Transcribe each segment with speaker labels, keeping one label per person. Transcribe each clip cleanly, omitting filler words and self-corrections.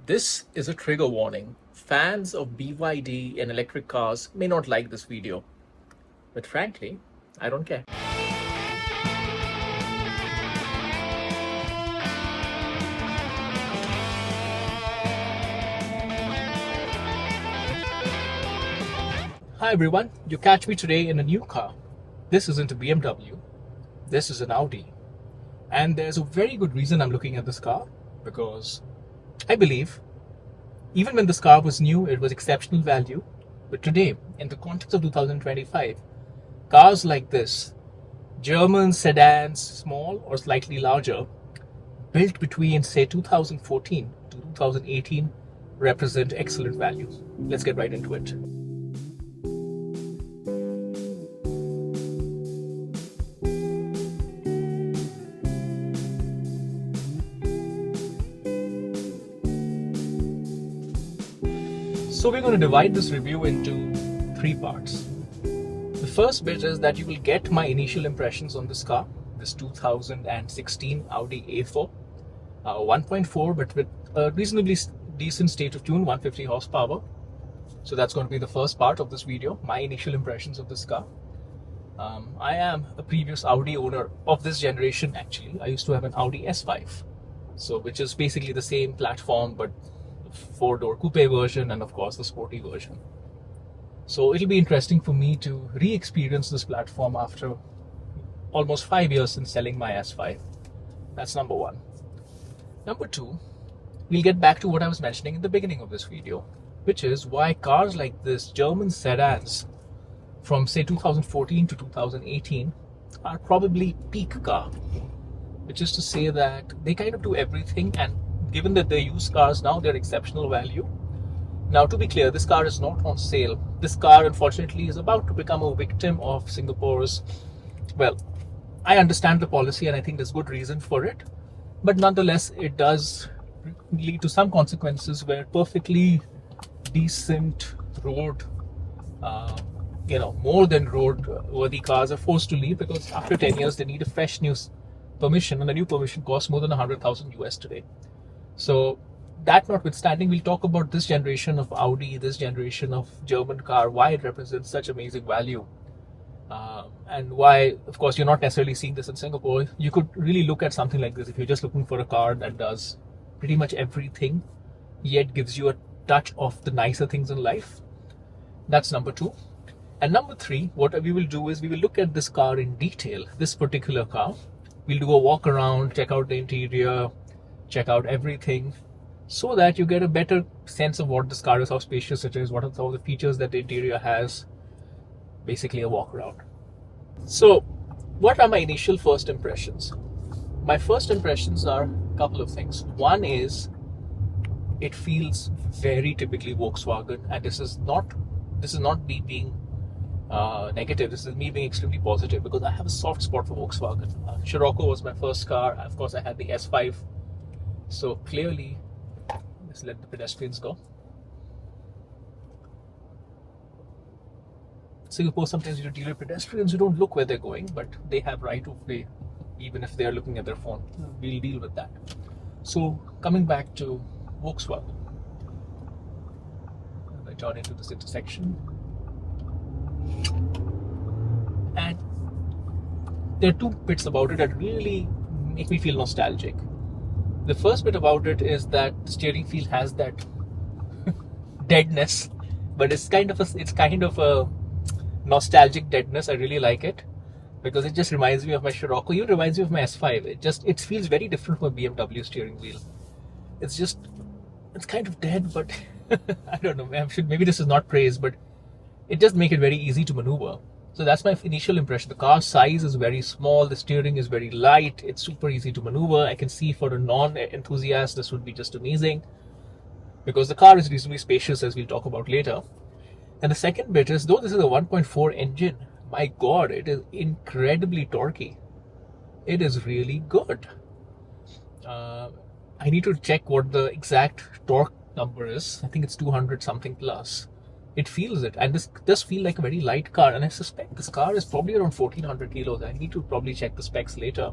Speaker 1: This is a trigger warning. Fans of BYD and electric cars may not like this video, but frankly, I don't care. Hi everyone, you catch me today in a new car. This isn't a BMW, this is an Audi. And there's a very good reason I'm looking at this car, because I believe even when this car was new, it was exceptional value. But today, in the context of 2025, cars like this, German sedans, small or slightly larger, built between say 2014 to 2018, represent excellent values. Let's get right into it. So we're going to divide this review into three parts. The first bit is that you will get my initial impressions on this car, this 2016 Audi A4, 1.4 but with a reasonably decent state of tune, 150 horsepower. So that's going to be the first part of this video, my initial impressions of this car. I am a previous Audi owner of this generation actually. I used to have an Audi S5, so which is basically the same platform but four-door coupe version and of course the sporty version. So it'll be interesting for me to re-experience this platform after almost 5 years since selling my S5. That's number one. Number two, we'll get back to what I was mentioning in the beginning of this video, which is why cars like this, German sedans from say 2014 to 2018, are probably peak car, which is to say that they kind of do everything, and given that they're used cars now, they're exceptional value. Now, to be clear, this car is not on sale. This car, unfortunately, is about to become a victim of Singapore's, well, I understand the policy and I think there's good reason for it. But nonetheless, it does lead to some consequences where perfectly decent road, more than road-worthy cars are forced to leave because after 10 years, they need a fresh new permission, and the new permission costs more than 100,000 US today. So that notwithstanding, we'll talk about this generation of Audi, this generation of German car, why it represents such amazing value. And why, of course, you're not necessarily seeing this in Singapore. You could really look at something like this if you're just looking for a car that does pretty much everything, yet gives you a touch of the nicer things in life. That's number two. And number three, what we will do is we will look at this car in detail, this particular car. We'll do a walk around, check out the interior, check out everything, so that you get a better sense of what this car is, how spacious it is, what are some of the features that the interior has. Basically a walk around. So what are my initial first impressions? My first impressions are a couple of things. One is it feels very typically Volkswagen, and this is not me being negative. This is me being extremely positive because I have a soft spot for Volkswagen. Scirocco was my first car. Of course, I had the S5. So clearly, let's let the pedestrians go. Singapore, sometimes you deal with pedestrians who don't look where they're going, but they have right of way, even if they are looking at their phone. We'll deal with that. So coming back to Volkswagen, I turn into this intersection, and there are two bits about it that really make me feel nostalgic. The first bit about it is that the steering wheel has that deadness, but it's kind of a nostalgic deadness. I really like it because it just reminds me of my Scirocco. Even reminds me of my S5. It feels very different from a BMW steering wheel. It's kind of dead, but I don't know. Maybe this is not praise, but it just makes it very easy to maneuver. So that's my initial impression. The car size is very small. The steering is very light. It's super easy to maneuver. I can see for a non-enthusiast, this would be just amazing because the car is reasonably spacious, as we'll talk about later. And the second bit is, though this is a 1.4 engine, my God, it is incredibly torquey. It is really good. I need to check what the exact torque number is. I think it's 200 something plus. It feels it, and this does feel like a very light car, and I suspect this car is probably around 1400 kilos. I need to probably check the specs later.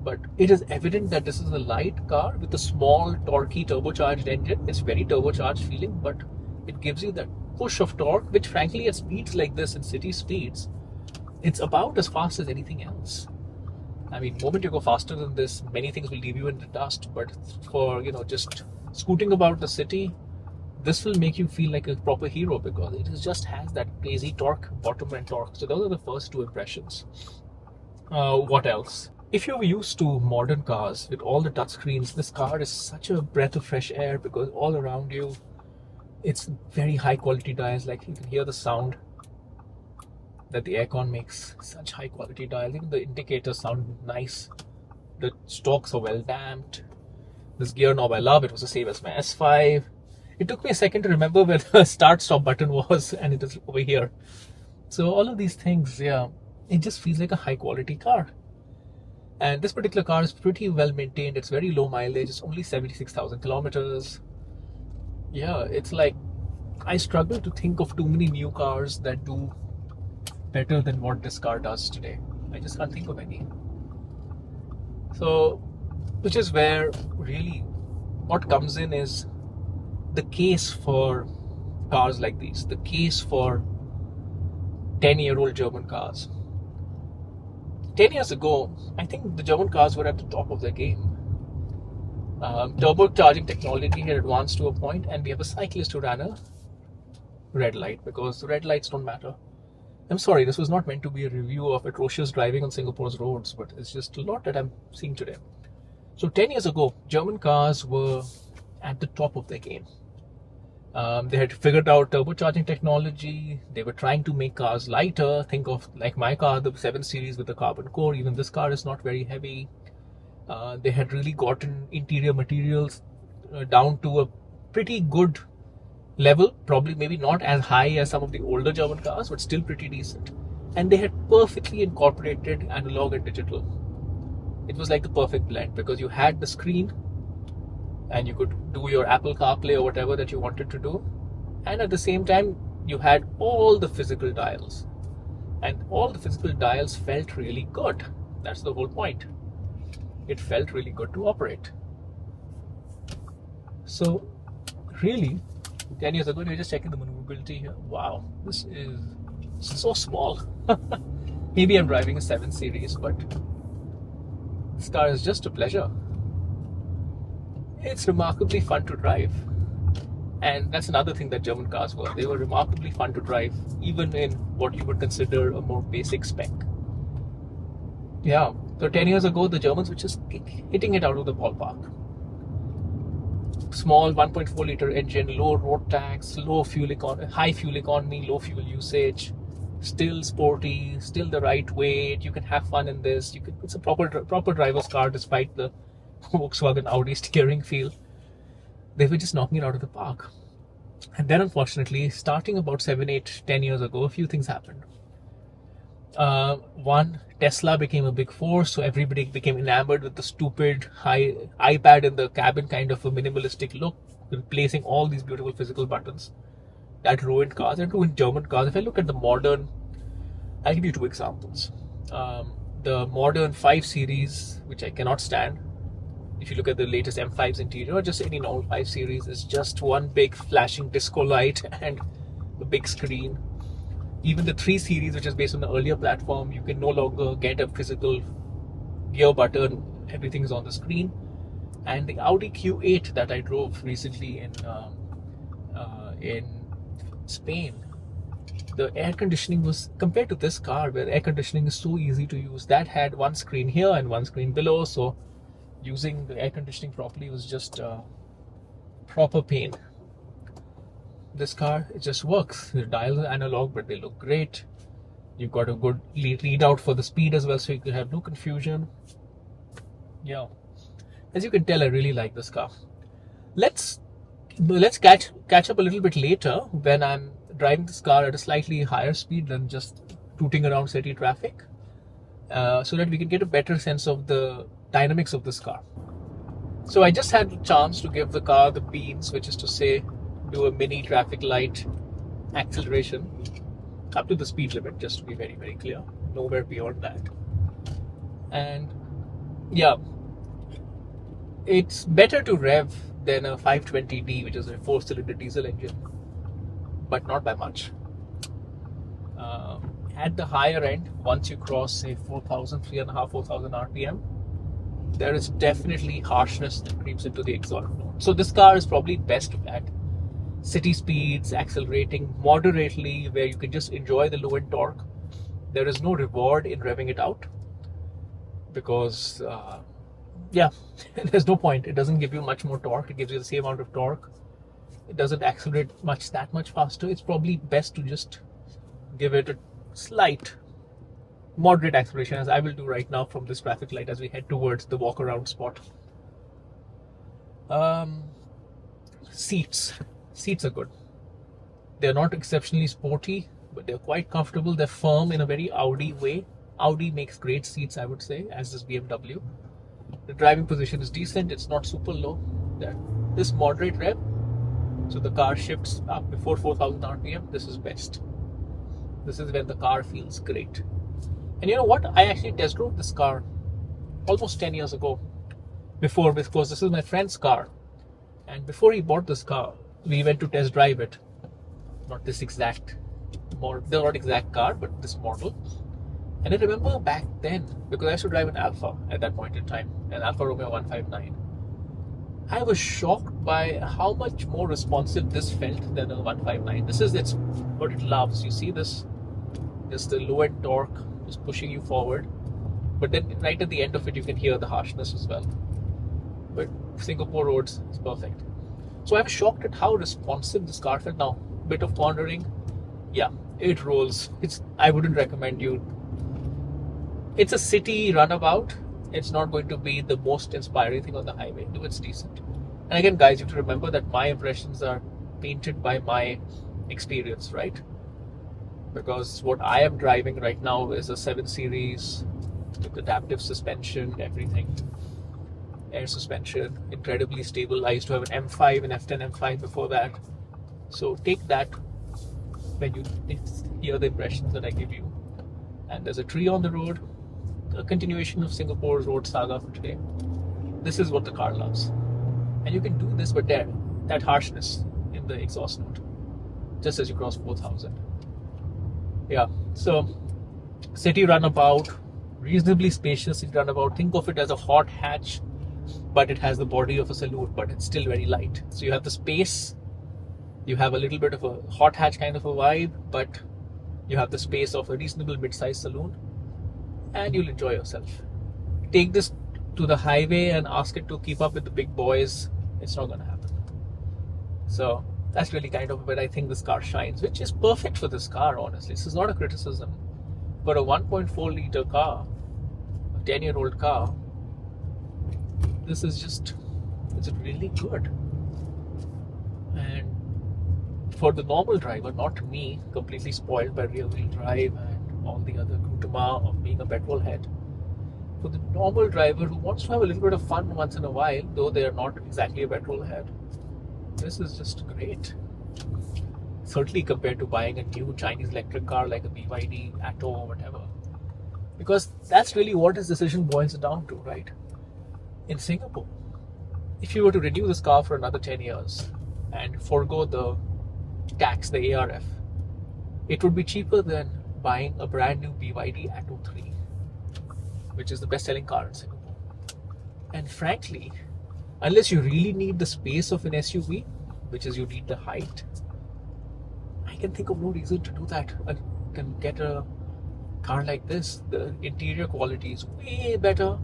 Speaker 1: but it is evident that this is a light car with a small, torquey, turbocharged engine. It's very turbocharged feeling, but it gives you that push of torque, which frankly at speeds like this, in city speeds, it's about as fast as anything else. I mean, the moment you go faster than this, many things will leave you in the dust, but for, just scooting about the city, this will make you feel like a proper hero because it just has that crazy torque, bottom end torque. So those are the first two impressions. What else? If you're used to modern cars with all the touchscreens, this car is such a breath of fresh air because all around you, it's very high quality dials. Like you can hear the sound that the aircon makes. Such high quality dials. Even the indicators sound nice. The stalks are well damped. This gear knob I love. It was the same as my S5. It took me a second to remember where the start stop button was, and it is over here. So all of these things, yeah, it just feels like a high quality car. And this particular car is pretty well maintained. It's very low mileage. It's only 76,000 kilometers. Yeah, it's like I struggle to think of too many new cars that do better than what this car does today. I just can't think of any. So, which is where really what comes in is the case for cars like these, the case for 10-year-old German cars. 10 years ago, I think the German cars were at the top of their game. Turbocharging technology had advanced to a point, and we have a cyclist who ran a red light because the red lights don't matter. I'm sorry, this was not meant to be a review of atrocious driving on Singapore's roads, but it's just a lot that I'm seeing today. So 10 years ago, German cars were at the top of their game. They had figured out turbocharging technology. They were trying to make cars lighter. Think of like my car, the 7 Series with the carbon core. Even this car is not very heavy. They had really gotten interior materials down to a pretty good level. Probably maybe not as high as some of the older German cars, but still pretty decent. And they had perfectly incorporated analog and digital. It was like the perfect blend because you had the screen and you could do your Apple CarPlay or whatever that you wanted to do. And at the same time, you had all the physical dials. And all the physical dials felt really good. That's the whole point. It felt really good to operate. So, really, 10 years ago, we were just checking the maneuverability here. Wow, this is so small. Maybe I'm driving a 7 Series, but this car is just a pleasure. It's remarkably fun to drive. And that's another thing that German cars were. They were remarkably fun to drive, even in what you would consider a more basic spec. Yeah, so 10 years ago, the Germans were just hitting it out of the ballpark. Small 1.4 liter engine, low road tax, high fuel economy, low fuel usage, still sporty, still the right weight. You can have fun in this. It's a proper driver's car despite the Volkswagen Audi steering feel. They were just knocking it out of the park. And then unfortunately, starting about 7, 8, 10 years ago, a few things happened. One, Tesla became a big force, so everybody became enamored with the stupid high iPad in the cabin kind of a minimalistic look, replacing all these beautiful physical buttons. That ruined cars and ruined German cars. If I look at the modern, I'll give you 2 examples. The modern 5 Series, which I cannot stand. If you look at the latest M5's interior, or just any normal 5 Series, is just one big flashing disco light and a big screen. Even the 3 Series, which is based on the earlier platform, you can no longer get a physical gear button. Everything is on the screen. And the Audi Q8 that I drove recently in Spain, the air conditioning was, compared to this car where air conditioning is so easy to use, that had one screen here and one screen below, so using the air conditioning properly was just proper pain. This car, it just works. The dials are analog, but they look great. You've got a good readout for the speed as well, so you can have no confusion. Yeah, as you can tell, I really like this car. Let's catch up a little bit later when I'm driving this car at a slightly higher speed than just tooting around city traffic, so that we can get a better sense of the dynamics of this car. So I just had a chance to give the car the beans, which is to say, do a mini traffic light acceleration up to the speed limit, just to be very, very clear, nowhere beyond that. And Yeah, it's better to rev than a 520D, which is a 4-cylinder diesel engine, but not by much. At the higher end, once you cross say 4,000, 3.5, 4,000 RPM, there is definitely harshness that creeps into the exhaust note. So this car is probably best at city speeds, accelerating moderately, where you can just enjoy the low end torque. There is no reward in revving it out because, yeah, there's no point. It doesn't give you much more torque. It gives you the same amount of torque. It doesn't accelerate that much faster. It's probably best to just give it a slight moderate acceleration, as I will do right now from this traffic light as we head towards the walk-around spot. Seats are good. They're not exceptionally sporty, but they're quite comfortable. They're firm in a very Audi way. Audi makes great seats, I would say, as does BMW. The driving position is decent. It's not super low. This moderate rev, so the car shifts up before 4,000 RPM. This is best. This is when the car feels great. And you know what? I actually test drove this car almost 10 years ago. Because this is my friend's car. And before he bought this car, we went to test drive it. Not this exact model, not exact car, but this model. And I remember back then, because I used to drive an Alfa at that point in time, an Alfa Romeo 159. I was shocked by how much more responsive this felt than a 159. It's what it loves. You see this, just the low end torque just pushing you forward. But then right at the end of it, you can hear the harshness as well. But Singapore roads is perfect. So I was shocked at how responsive this car felt. Now, bit of cornering, yeah, it rolls. I wouldn't recommend you. It's a city runabout. It's not going to be the most inspiring thing on the highway, though it's decent. And again, guys, you have to remember that my impressions are painted by my experience, right? Because what I am driving right now is a 7 Series with adaptive suspension, everything. Air suspension, incredibly stable. I used to have an M5 and F10 M5 before that. So take that when you hear the impressions that I give you. And there's a tree on the road, a continuation of Singapore's road saga for today. This is what the car loves. And you can do this, but that harshness in the exhaust note, just as you cross 4,000. Yeah, so city runabout, reasonably spacious city runabout. Think of it as a hot hatch, but it has the body of a saloon, but it's still very light. So you have the space, you have a little bit of a hot hatch kind of a vibe, but you have the space of a reasonable mid-sized saloon, and you'll enjoy yourself. Take this to the highway and ask it to keep up with the big boys. It's not going to happen. So that's really kind of where I think this car shines, which is perfect for this car, honestly. This is not a criticism. For a 1.4 liter car, a 10-year-old car, this is it's really good. And for the normal driver, not me, completely spoiled by rear-wheel drive and all the other accoutrements of being a petrol head, for the normal driver who wants to have a little bit of fun once in a while, though they are not exactly a petrol head, this is just great. Certainly compared to buying a new Chinese electric car like a BYD ATTO or whatever. Because that's really what this decision boils down to, right? In Singapore, if you were to renew this car for another 10 years and forego the tax, the ARF, it would be cheaper than buying a brand new BYD ATTO 3, which is the best-selling car in Singapore. And frankly, unless you really need the space of an SUV, which is you need the height, I can think of no reason to do that. I can get a car like this. The interior quality is way better.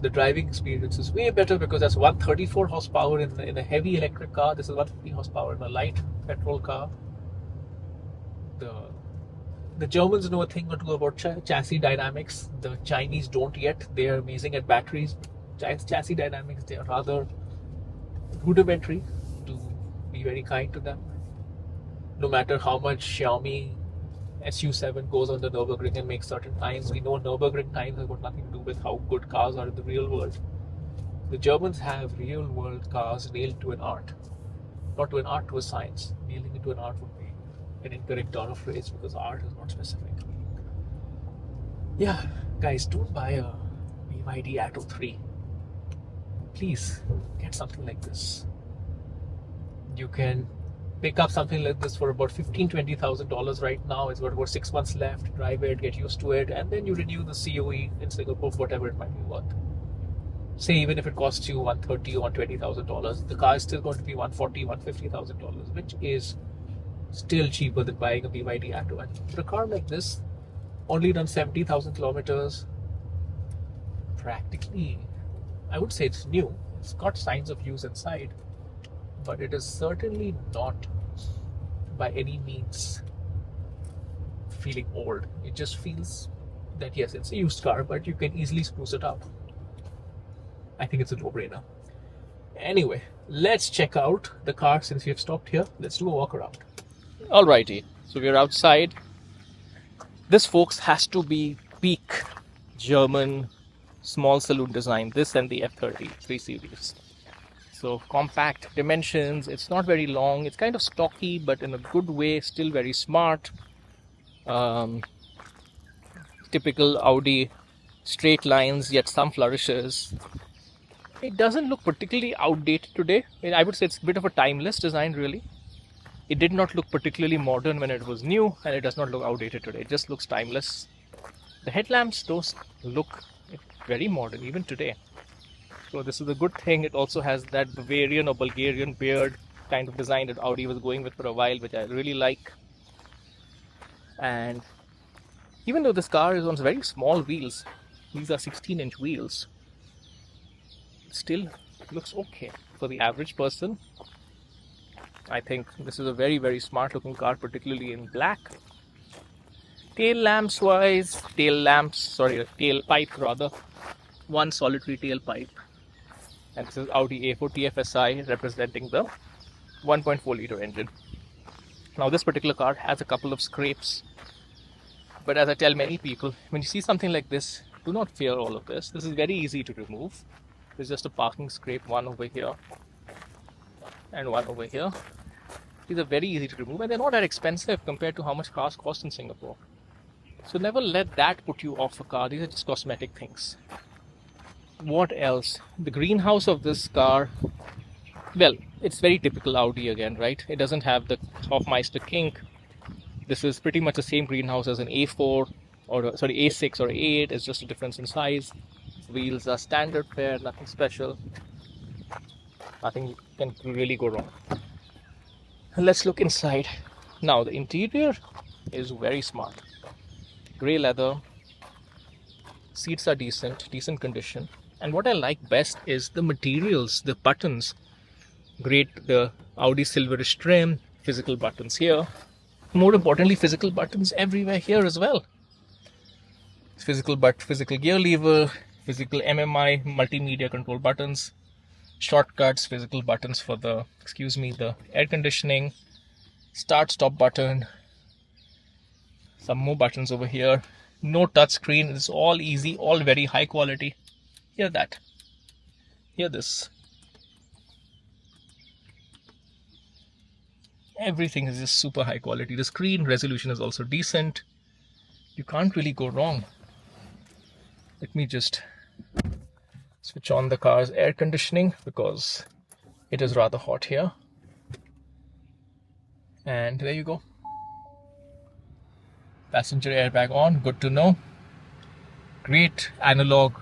Speaker 1: The driving experience is way better because that's 134 horsepower in a heavy electric car. This is 150 horsepower in a light petrol car. The Germans know a thing or two about chassis dynamics. The Chinese don't yet. They are amazing at batteries. Chassis dynamics, they are rather rudimentary, to be very kind to them. No matter how much Xiaomi SU7 goes on the Nürburgring and makes certain times, we know Nürburgring times have got nothing to do with how good cars are in the real world. The Germans have real world cars nailed to an art. Not to an art, to a science. Nailing it to an art would be an incorrect turn of phrase because art is not specific. Yeah, guys, don't buy a BYD ATTO 3. Please get something like this. You can pick up something like this for about $15,000-$20,000 right now. It's got about 6 months left. Drive it, get used to it, and then you renew the COE in Singapore for whatever it might be worth. Say even if it costs you $130,000 or $120,000, the car is still going to be $140,000, $150,000, which is still cheaper than buying a BYD ATTO. And for a car like this, only done 70,000 kilometers. Practically, I would say it's new. It's got signs of use inside, but it is certainly not by any means feeling old. It just feels that yes, it's a used car, but you can easily spruce it up. I think it's a no-brainer. Anyway, let's check out the car since we have stopped here. Let's do a walk around. Alrighty, so we're outside. This, folks, has to be peak German small saloon design. This and the F30 3 Series. So compact dimensions. It's not very long. It's kind of stocky, but in a good way. Still very smart. Typical Audi straight lines, yet some flourishes. It doesn't look particularly outdated today. I would say it's a bit of a timeless design, really. It did not look particularly modern when it was new, and it does not look outdated today. It just looks timeless. The headlamps don't look very modern even today. So this is a good thing. It also has that Bavarian or Bulgarian beard kind of design that Audi was going with for a while, which I really like. And even though this car is on very small wheels, these are 16-inch wheels, it still looks okay for the average person. I think this is a very, very smart looking car, particularly in black. Tail pipe rather. One solitary tailpipe. And this is Audi A4 TFSI representing the 1.4 liter engine. Now this particular car has a couple of scrapes. But as I tell many people, when you see something like this, do not fear all of this. This is very easy to remove. There's just a parking scrape, one over here and one over here. These are very easy to remove, and they're not that expensive compared to how much cars cost in Singapore. So never let that put you off a car. These are just cosmetic things. What else? The greenhouse of this car, well, it's very typical Audi again, right? It doesn't have the Hofmeister kink. This is pretty much the same greenhouse as an A4 or sorry A6 or A8. It's just a difference in size. Wheels are standard fare, nothing special. Nothing can really go wrong. Let's look inside. Now the interior is very smart. Grey leather. Seats are decent condition. And what I like best is the materials, the buttons. Great, the Audi silverish trim, physical buttons here. More importantly, physical buttons everywhere here as well. Physical gear lever, physical MMI, multimedia control buttons, shortcuts, physical buttons for the air conditioning, start stop button, some more buttons over here. No touch screen. It's all easy, all very high quality. Hear that. Hear this. Everything is just super high quality. The screen resolution is also decent. You can't really go wrong. Let me just switch on the car's air conditioning because it is rather hot here. And there you go. Passenger airbag on, good to know. Great analog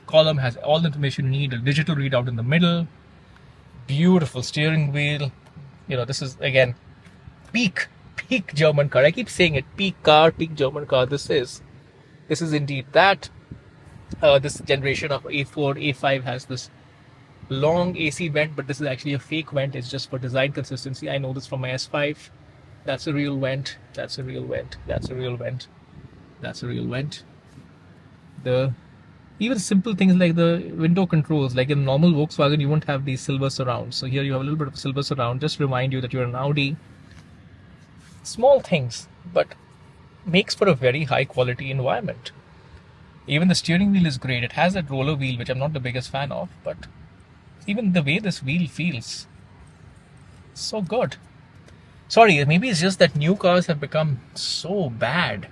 Speaker 1: column, has all the information you need. A digital readout in the middle. Beautiful steering wheel. This is again peak German car. I keep saying it, peak German car. This is indeed that. This generation of A4, A5 has this long AC vent, but this is actually a fake vent. It's just for design consistency. I know this from my S5. That's a real vent. That's a real vent. That's a real vent. That's a real vent. Even simple things like the window controls, like in normal Volkswagen, you won't have these silver surrounds. So here you have a little bit of silver surround. Just remind you that you're an Audi. Small things, but makes for a very high quality environment. Even the steering wheel is great. It has that roller wheel, which I'm not the biggest fan of, but even the way this wheel feels, so good. Sorry, maybe it's just that new cars have become so bad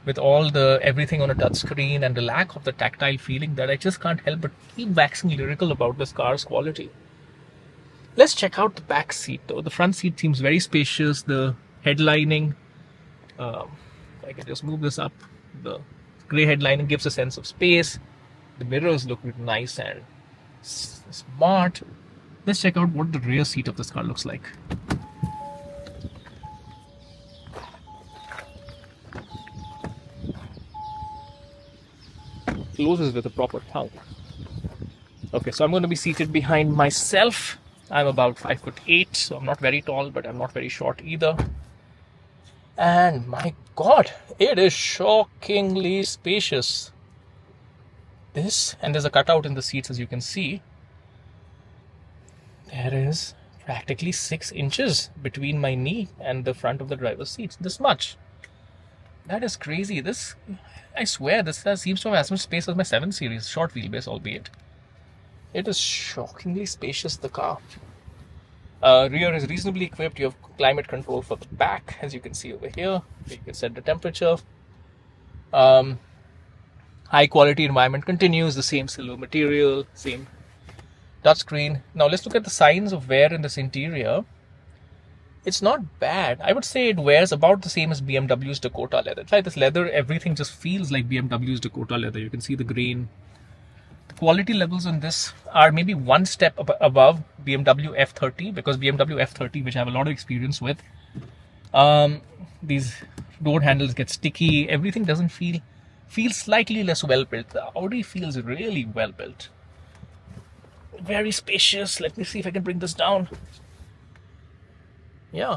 Speaker 1: with all the everything on a touch screen and the lack of the tactile feeling, that I just can't help but keep waxing lyrical about this car's quality. Let's check out the back seat though. The front seat seems very spacious. The headlining, I can just move this up. The grey headlining gives a sense of space. The mirrors look nice and smart. Let's check out what the rear seat of this car looks like. Closes with a proper tongue. Okay, so I'm going to be seated behind myself. I'm about 5'8", so I'm not very tall, but I'm not very short either. And my God, it is shockingly spacious. And there's a cutout in the seats, as you can see. There is practically 6 inches between my knee and the front of the driver's seat. This much. That is crazy. I swear, this seems to have as much space as my 7 Series, short wheelbase albeit. It is shockingly spacious, the car. Rear is reasonably equipped. You have climate control for the back, as you can see over here. You can set the temperature. High quality environment continues, the same silver material, same touchscreen. Now let's look at the signs of wear in this interior. It's not bad. I would say it wears about the same as BMW's Dakota leather. In fact, this leather, everything just feels like BMW's Dakota leather. You can see the grain. The quality levels on this are maybe one step above BMW F30, because BMW F30, which I have a lot of experience with, these door handles get sticky. Everything doesn't feels slightly less well built. The Audi feels really well built. Very spacious. Let me see if I can bring this down. Yeah,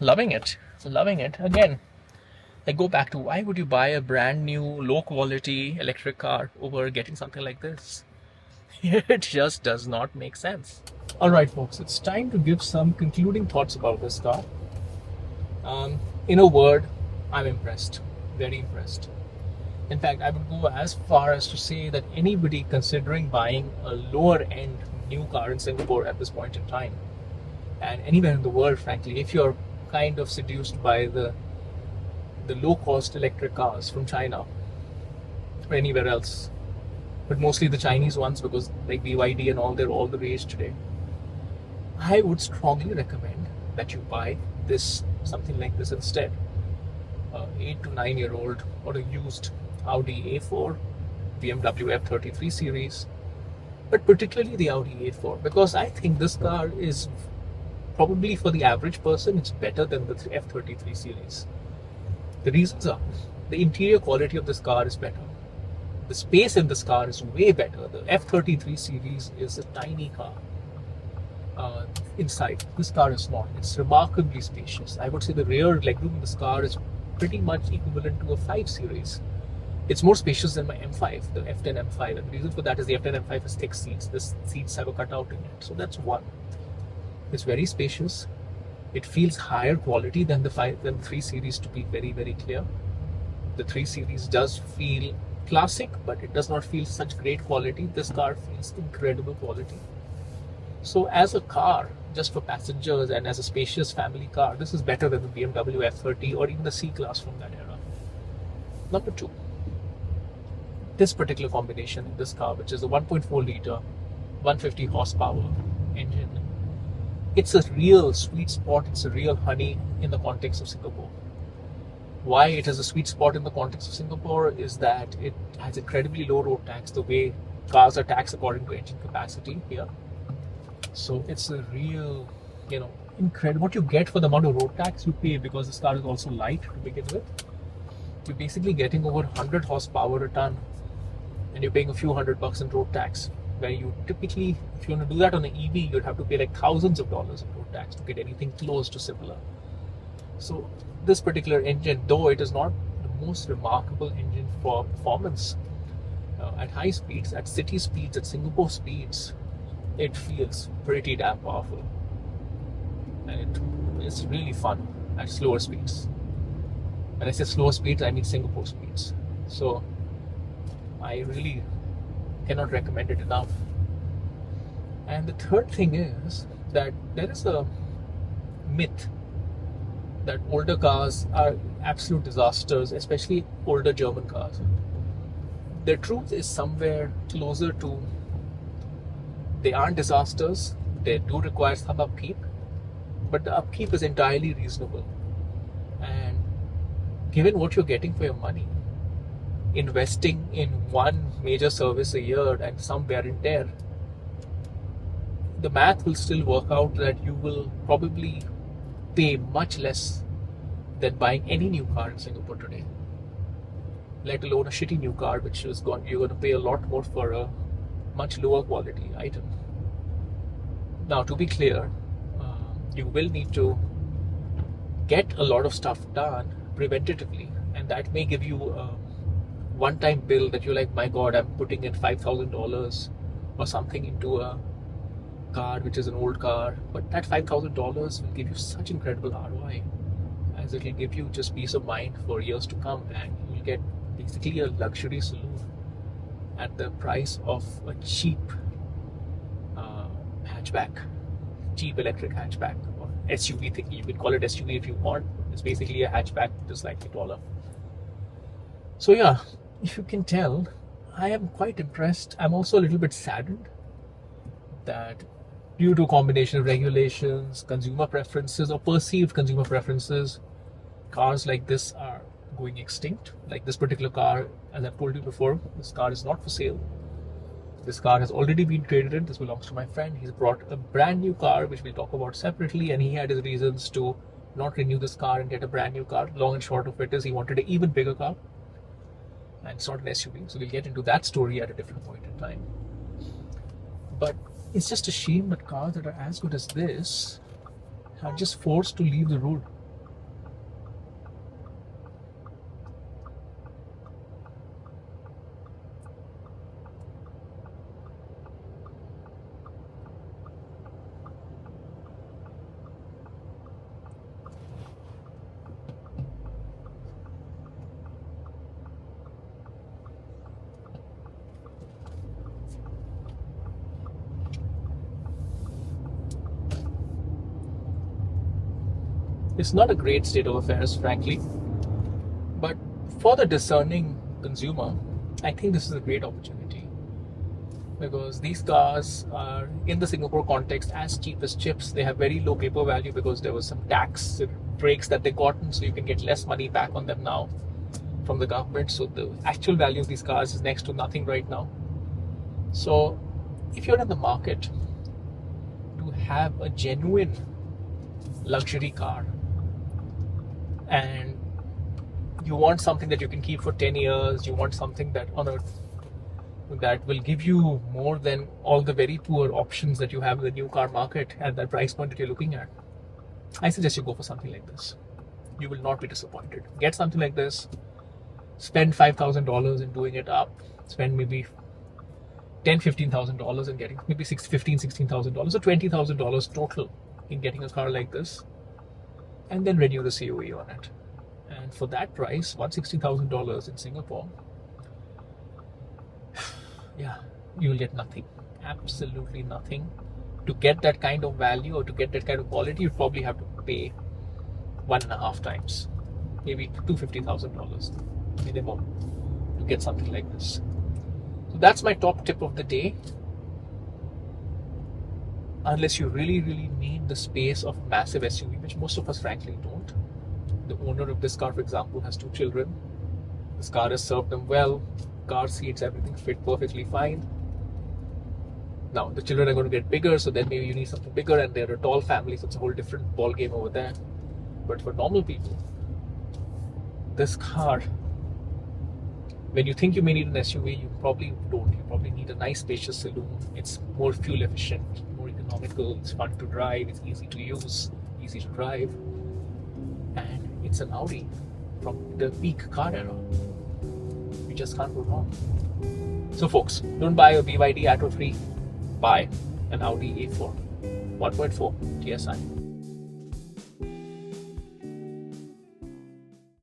Speaker 1: loving it. Again, I go back to, why would you buy a brand new low quality electric car over getting something like this? It just does not make sense. Alright folks, it's time to give some concluding thoughts about this car. In a word, I'm impressed. Very impressed. In fact, I would go as far as to say that anybody considering buying a lower end new car in Singapore at this point in time, and anywhere in the world frankly, if you're kind of seduced by the low cost electric cars from China or anywhere else, but mostly the Chinese ones, because like BYD and all, they're all the rage today, I would strongly recommend that you buy something like this instead. 8 to 9 year old or a used Audi A4, BMW F33 series, but particularly the Audi A4, because I think this car is probably, for the average person, it's better than the F33 series. The reasons are, the interior quality of this car is better. The space in this car is way better. The F33 series is a tiny car. Inside, this car is not. It's remarkably spacious. I would say the rear legroom in this car is pretty much equivalent to a 5 series. It's more spacious than my M5, the F10 M5, and the reason for that is the F10 M5 has thick seats. The seats have a cutout in it, so that's one. It's very spacious. It feels higher quality than the 3 series, to be very, very clear. The 3 series does feel classic, but it does not feel such great quality. This car feels incredible quality. So as a car, just for passengers and as a spacious family car, this is better than the BMW F30 or even the C-Class from that era. Number 2, this particular combination in this car, which is a 1.4 litre, 150 horsepower engine, it's a real sweet spot, it's a real honey in the context of Singapore. Why it is a sweet spot in the context of Singapore is that it has incredibly low road tax, the way cars are taxed according to engine capacity here. So it's a real, incredible. What you get for the amount of road tax you pay, because this car is also light to begin with, you're basically getting over 100 horsepower a ton, and you're paying a few $100 in road tax. Where you typically, if you want to do that on an EV, you'd have to pay like thousands of dollars in road tax to get anything close to similar. So this particular engine, though it is not the most remarkable engine for performance, at high speeds, at city speeds, at Singapore speeds, it feels pretty damn powerful, and it's really fun at slower speeds. When I say slower speeds, I mean Singapore speeds. So I really cannot recommend it enough. And the third thing is that there is a myth that older cars are absolute disasters, especially older German cars. The truth is somewhere closer to they aren't disasters, they do require some upkeep, but the upkeep is entirely reasonable. And given what you're getting for your money, investing in one major service a year and some wear and tear, the math will still work out that you will probably pay much less than buying any new car in Singapore today, let alone a shitty new car, which is you're going to pay a lot more for a much lower quality item. Now, to be clear, you will need to get a lot of stuff done preventatively, and that may give you a one-time bill that you're like, my God, I'm putting in $5,000 or something into a car which is an old car, but that $5,000 will give you such incredible ROI, as it will give you just peace of mind for years to come, and you'll get basically a luxury saloon at the price of a cheap hatchback, cheap electric hatchback or SUV thing. You can call it SUV if you want. It's basically a hatchback, just slightly taller. So yeah, if you can tell, I am quite impressed. I'm also a little bit saddened that due to a combination of regulations, consumer preferences or perceived consumer preferences, cars like this are going extinct. Like this particular car, as I've told you before, this car is not for sale. This car has already been traded in. This belongs to my friend. He's brought a brand new car, which we'll talk about separately, and he had his reasons to not renew this car and get a brand new car. Long and short of it is he wanted an even bigger car, and it's not an SUV. So we'll get into that story at a different point in time. But it's just a shame that cars that are as good as this are just forced to leave the road. It's not a great state of affairs, frankly, but for the discerning consumer, I think this is a great opportunity, because these cars are, in the Singapore context, as cheap as chips. They have very low paper value because there was some tax breaks that they gotten, so you can get less money back on them now from the government. So the actual value of these cars is next to nothing right now. So if you're in the market to have a genuine luxury car, and you want something that you can keep for 10 years, you want something that will give you more than all the very poor options that you have in the new car market at that price point that you're looking at, I suggest you go for something like this. You will not be disappointed. Get something like this, spend $5,000 in doing it up, spend maybe $10,000-$15,000 in getting maybe $16,000, so $20,000 total in getting a car like this, and then renew the COE on it. And for that price, $160,000 in Singapore, yeah, you will get nothing, absolutely nothing. To get that kind of value or to get that kind of quality, you probably have to pay 1.5 times, maybe $250,000 minimum to get something like this. So that's my top tip of the day. Unless you really, really need the space of massive SUV, which most of us frankly don't. The owner of this car, for example, has 2 children. This car has served them well. Car seats, everything fit perfectly fine. Now, the children are going to get bigger, so then maybe you need something bigger, and they're a tall family, so it's a whole different ball game over there. But for normal people, this car, when you think you may need an SUV, you probably don't. You probably need a nice spacious saloon. It's more fuel efficient, more economical, it's fun to drive, it's easy to use, easy to drive, and it's an Audi from the peak car era. You just can't go wrong. So folks, don't buy a BYD ATTO 3, buy an Audi A4 1.4 TSI.